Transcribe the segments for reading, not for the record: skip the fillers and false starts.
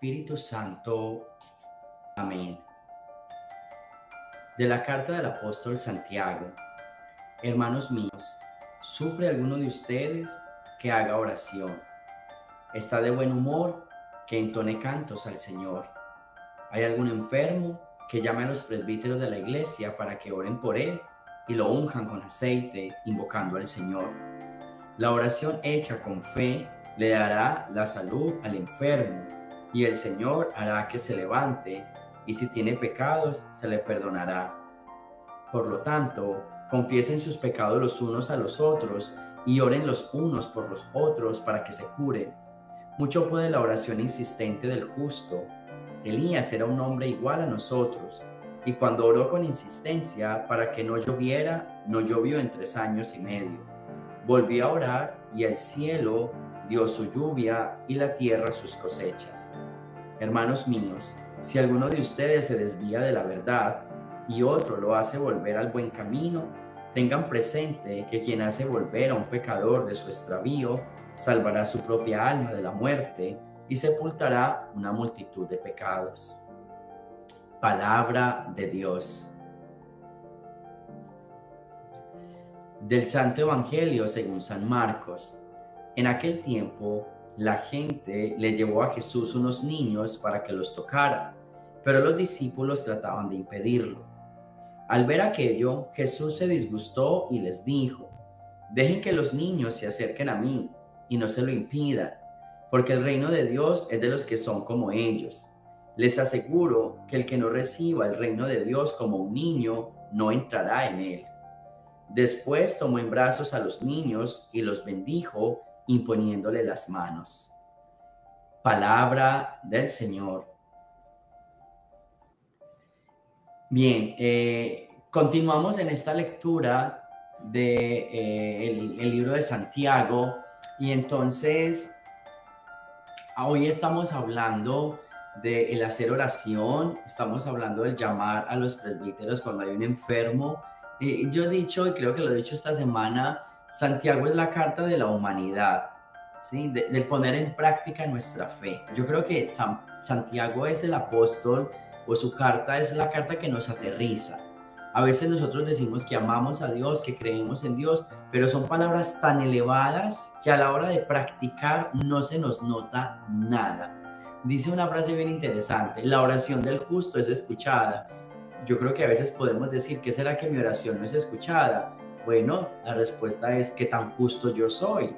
Espíritu Santo. Amén. De la carta del apóstol Santiago. Hermanos míos, ¿sufre alguno de ustedes? Que haga oración. ¿Está de buen humor? Que entone cantos al Señor. ¿Hay algún enfermo? Que llame a los presbíteros de la iglesia para que oren por él y lo unjan con aceite, invocando al Señor. La oración hecha con fe le dará la salud al enfermo, y el Señor hará que se levante, y si tiene pecados, se le perdonará. Por lo tanto, confiesen sus pecados los unos a los otros, y oren los unos por los otros para que se curen. Mucho puede la oración insistente del justo. Elías era un hombre igual a nosotros, y cuando oró con insistencia para que no lloviera, no llovió en 3 años y medio. Volvió a orar, y el cielo dio su lluvia y la tierra sus cosechas. Hermanos míos, si alguno de ustedes se desvía de la verdad y otro lo hace volver al buen camino, tengan presente que quien hace volver a un pecador de su extravío salvará su propia alma de la muerte y sepultará una multitud de pecados. Palabra de Dios. Del Santo Evangelio según San Marcos. En aquel tiempo, la gente le llevó a Jesús unos niños para que los tocara, pero los discípulos trataban de impedirlo. Al ver aquello, Jesús se disgustó y les dijo: dejen que los niños se acerquen a mí y no se lo impidan, porque el reino de Dios es de los que son como ellos. Les aseguro que el que no reciba el reino de Dios como un niño no entrará en él. Después tomó en brazos a los niños y los bendijo, imponiéndole las manos. Palabra del Señor. Bien, continuamos en esta lectura del libro de Santiago, y entonces hoy estamos hablando del hacer oración, estamos hablando del llamar a los presbíteros cuando hay un enfermo. Yo he dicho, y creo que lo he dicho esta semana, Santiago es la carta de la humanidad, ¿sí? Del poner en práctica nuestra fe. Yo creo que Santiago es el apóstol, o su carta es la carta que nos aterriza. A veces nosotros decimos que amamos a Dios, que creemos en Dios, pero son palabras tan elevadas que a la hora de practicar no se nos nota nada. Dice una frase bien interesante: la oración del justo es escuchada. Yo creo que a veces podemos decir: ¿qué será que mi oración no es escuchada? Bueno, la respuesta es: ¿qué tan justo yo soy?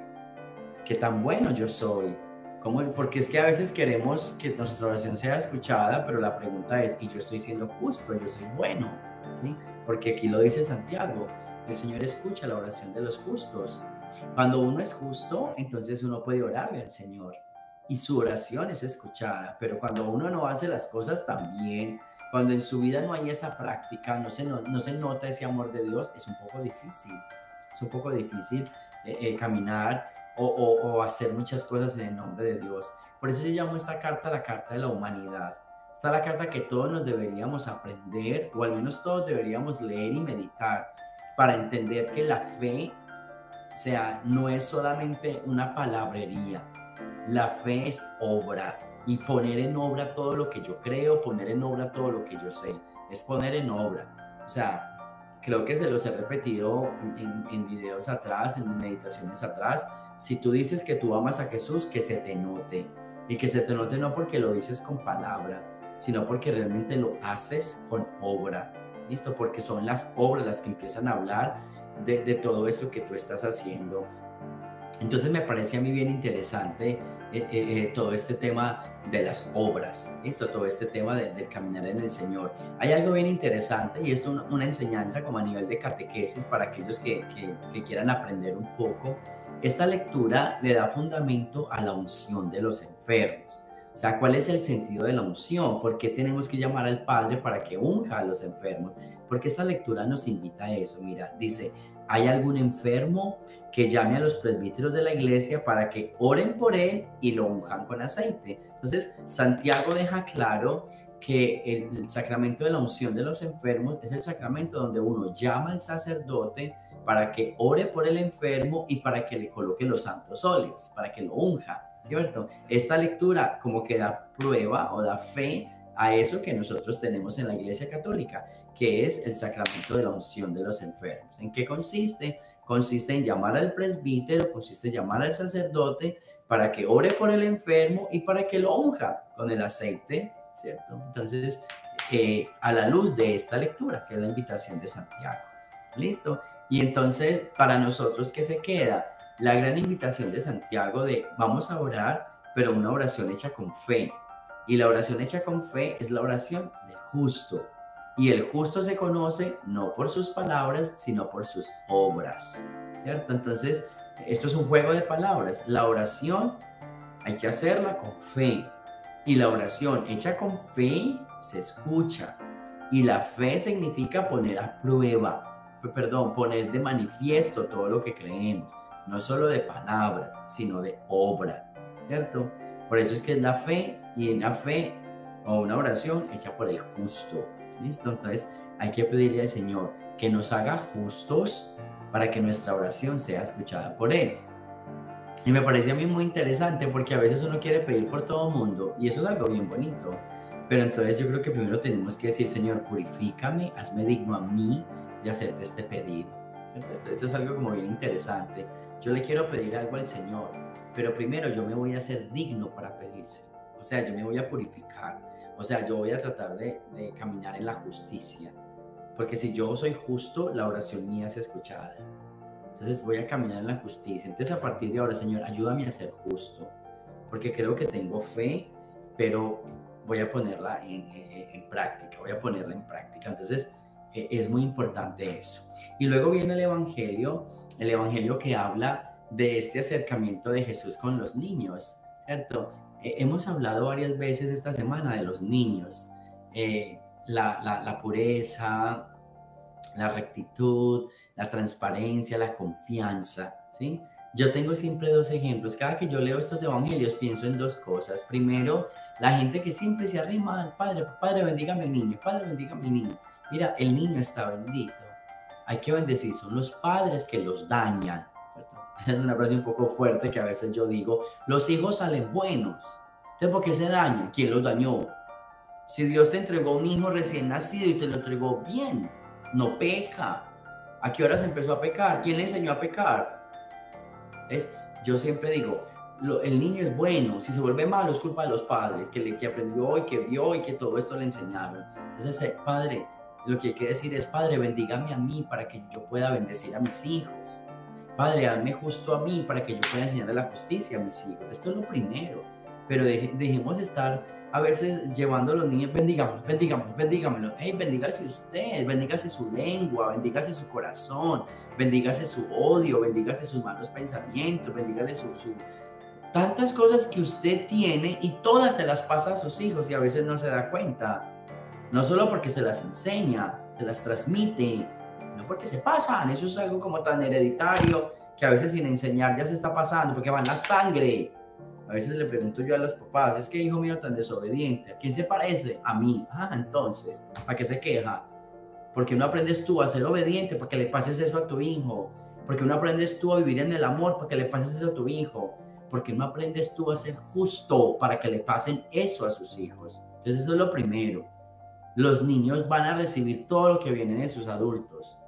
¿Qué tan bueno yo soy? ¿Cómo? Porque es que a veces queremos que nuestra oración sea escuchada, pero la pregunta es: ¿y yo estoy siendo justo? ¿Yo soy bueno? ¿Sí? Porque aquí lo dice Santiago: el Señor escucha la oración de los justos. Cuando uno es justo, entonces uno puede orarle al Señor y su oración es escuchada. Pero cuando uno no hace las cosas tan bien, cuando en su vida no hay esa práctica, no se nota ese amor de Dios, es un poco difícil. Es un poco difícil caminar o hacer muchas cosas en el nombre de Dios. Por eso yo llamo esta carta la carta de la humanidad. Esta es la carta que todos nos deberíamos aprender, o al menos todos deberíamos leer y meditar, para entender que la fe, o sea, no es solamente una palabrería. La fe es obra, y poner en obra todo lo que yo creo, poner en obra todo lo que yo sé, es poner en obra. O sea, creo que se los he repetido en videos atrás, en meditaciones atrás. Si tú dices que tú amas a Jesús, que se te note, y que se te note no porque lo dices con palabra, sino porque realmente lo haces con obra. ¿Listo? Porque son las obras las que empiezan a hablar de todo esto que tú estás haciendo. Entonces me parece a mí bien interesante todo este tema de las obras, ¿listo? Todo este tema del caminar en el Señor. Hay algo bien interesante, y esto es una enseñanza como a nivel de catequesis para aquellos que quieran aprender un poco. Esta lectura le da fundamento a la unción de los enfermos. O sea, ¿cuál es el sentido de la unción? ¿Por qué tenemos que llamar al Padre para que unja a los enfermos? Porque esta lectura nos invita a eso. Mira, dice: ¿hay algún enfermo? Que llame a los presbíteros de la iglesia para que oren por él y lo unjan con aceite. Entonces, Santiago deja claro que el sacramento de la unción de los enfermos es el sacramento donde uno llama al sacerdote para que ore por el enfermo y para que le coloque los santos óleos, para que lo unja. ¿cierto? Esta lectura como que da prueba o da fe a eso que nosotros tenemos en la Iglesia Católica, que es el sacramento de la unción de los enfermos. ¿En qué consiste? Consiste en llamar al presbítero, consiste en llamar al sacerdote para que ore por el enfermo y para que lo unja con el aceite, ¿cierto? Entonces, a la luz de esta lectura, que es la invitación de Santiago. ¿Listo? Y entonces, para nosotros, ¿qué se queda? La gran invitación de Santiago de vamos a orar, pero una oración hecha con fe. Y la oración hecha con fe es la oración del justo. Y el justo se conoce no por sus palabras, sino por sus obras, ¿cierto? Entonces, esto es un juego de palabras. La oración hay que hacerla con fe. Y la oración hecha con fe se escucha. Y la fe significa poner a prueba, poner de manifiesto todo lo que creemos. No solo de palabras, sino de obra, ¿cierto? Por eso es que es la fe, y en la fe o una oración hecha por el justo. ¿Listo? Entonces hay que pedirle al Señor que nos haga justos para que nuestra oración sea escuchada por Él. Y me parece a mí muy interesante porque a veces uno quiere pedir por todo el mundo y eso es algo bien bonito. Pero entonces yo creo que primero tenemos que decir, Señor, purifícame, hazme digno a mí de hacerte este pedido. Esto es algo como bien interesante. Yo le quiero pedir algo al Señor, pero primero yo me voy a hacer digno para pedírselo. O sea, yo me voy a purificar. O sea, yo voy a tratar de caminar en la justicia. Porque si yo soy justo, la oración mía es escuchada. Entonces voy a caminar en la justicia. Entonces a partir de ahora, Señor, ayúdame a ser justo. Porque creo que tengo fe, pero voy a ponerla en práctica. Voy a ponerla en práctica. Entonces es muy importante eso. Y luego viene el evangelio que habla de este acercamiento de Jesús con los niños, ¿cierto? Hemos hablado varias veces esta semana de los niños, la pureza, la rectitud, la transparencia, la confianza, ¿sí? Yo tengo siempre dos ejemplos. Cada que yo leo estos evangelios pienso en dos cosas. Primero, la gente que siempre se arrima al Padre, Padre bendígame el niño, Padre bendígame el niño. Mira, el niño está bendito. Hay que bendecir, son los padres que los dañan. Es una frase un poco fuerte que a veces yo digo, los hijos salen buenos. Entonces, ¿por qué se dañan? ¿Quién los dañó? Si Dios te entregó un hijo recién nacido y te lo entregó bien, no peca. ¿A qué horas empezó a pecar? ¿Quién le enseñó a pecar? ¿Ves? Yo siempre digo, el niño es bueno. Si se vuelve malo es culpa de los padres, que aprendió y que vio y que todo esto le enseñaron. Entonces, padre, lo que hay que decir es, Padre, bendígame a mí para que yo pueda bendecir a mis hijos. Padre, hazme justo a mí para que yo pueda enseñarle la justicia a mis hijos. Esto es lo primero. Pero dejemos de estar a veces llevando a los niños, bendígamelo, bendígamelo, bendígamelo. Hey, bendígase usted, bendígase su lengua, bendígase su corazón, bendígase su odio, bendígase sus malos pensamientos, bendígale tantas cosas que usted tiene y todas se las pasa a sus hijos y a veces no se da cuenta. No solo porque se las enseña, se las transmite, sino porque se pasan. Eso es algo como tan hereditario que a veces sin enseñar ya se está pasando, porque va en la sangre. A veces le pregunto yo a los papás, es que hijo mío tan desobediente, ¿a quién se parece? A mí. Ah, entonces, ¿a qué se queja? Porque no aprendes tú a ser obediente para que le pases eso a tu hijo. Porque no aprendes tú a vivir en el amor para que le pases eso a tu hijo. Porque no aprendes tú a ser justo para que le pasen eso a sus hijos. Entonces eso es lo primero. Los niños van a recibir todo lo que viene de sus adultos.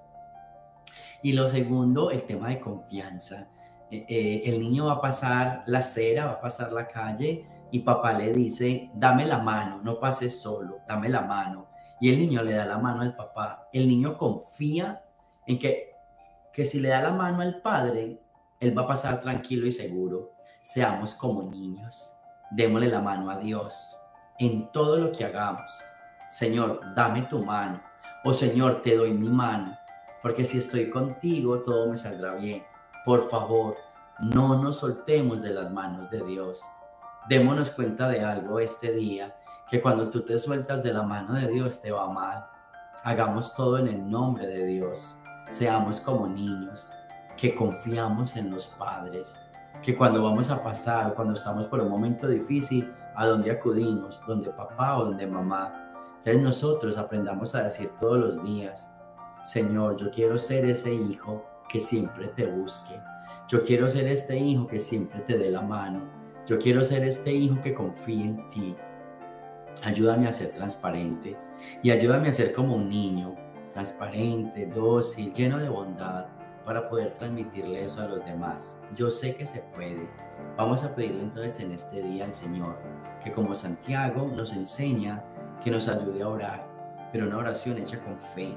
Y lo segundo, el tema de confianza. El niño va a pasar la acera, va a pasar la calle y papá le dice, dame la mano, no pases solo, dame la mano. Y el niño le da la mano al papá. El niño confía en que si le da la mano al padre, él va a pasar tranquilo y seguro. Seamos como niños. Démosle la mano a Dios en todo lo que hagamos. Señor, dame tu mano. O Señor, te doy mi mano. Porque si estoy contigo, todo me saldrá bien. Por favor, no nos soltemos de las manos de Dios. Démonos cuenta de algo este día, que cuando tú te sueltas de la mano de Dios te va mal. Hagamos todo en el nombre de Dios. Seamos como niños, que confiamos en los padres, que cuando vamos a pasar o cuando estamos por un momento difícil, ¿a dónde acudimos? ¿Donde papá o donde mamá? Entonces nosotros aprendamos a decir todos los días, Señor, yo quiero ser ese hijo que siempre te busque. Yo quiero ser este hijo que siempre te dé la mano. Yo quiero ser este hijo que confíe en ti. Ayúdame a ser transparente y ayúdame a ser como un niño, transparente, dócil, lleno de bondad, para poder transmitirle eso a los demás. Yo sé que se puede. Vamos a pedirle entonces en este día al Señor que, como Santiago nos enseña, que nos ayude a orar, pero una oración hecha con fe,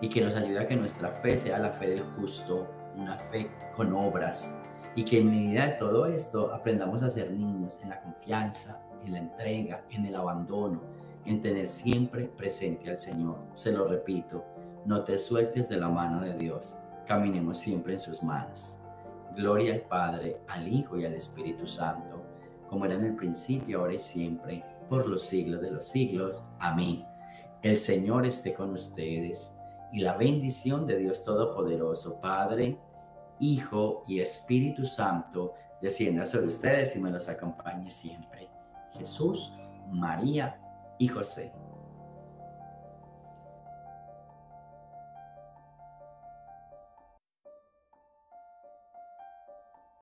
y que nos ayude a que nuestra fe sea la fe del justo, una fe con obras, y que en medida de todo esto aprendamos a ser niños en la confianza, en la entrega, en el abandono, en tener siempre presente al Señor. Se lo repito, no te sueltes de la mano de Dios, caminemos siempre en sus manos. Gloria al Padre, al Hijo y al Espíritu Santo, como era en el principio, ahora y siempre, por los siglos de los siglos. Amén. El Señor esté con ustedes, y la bendición de Dios Todopoderoso, Padre, Hijo y Espíritu Santo, descienda sobre ustedes y me los acompañe siempre. Jesús, María y José.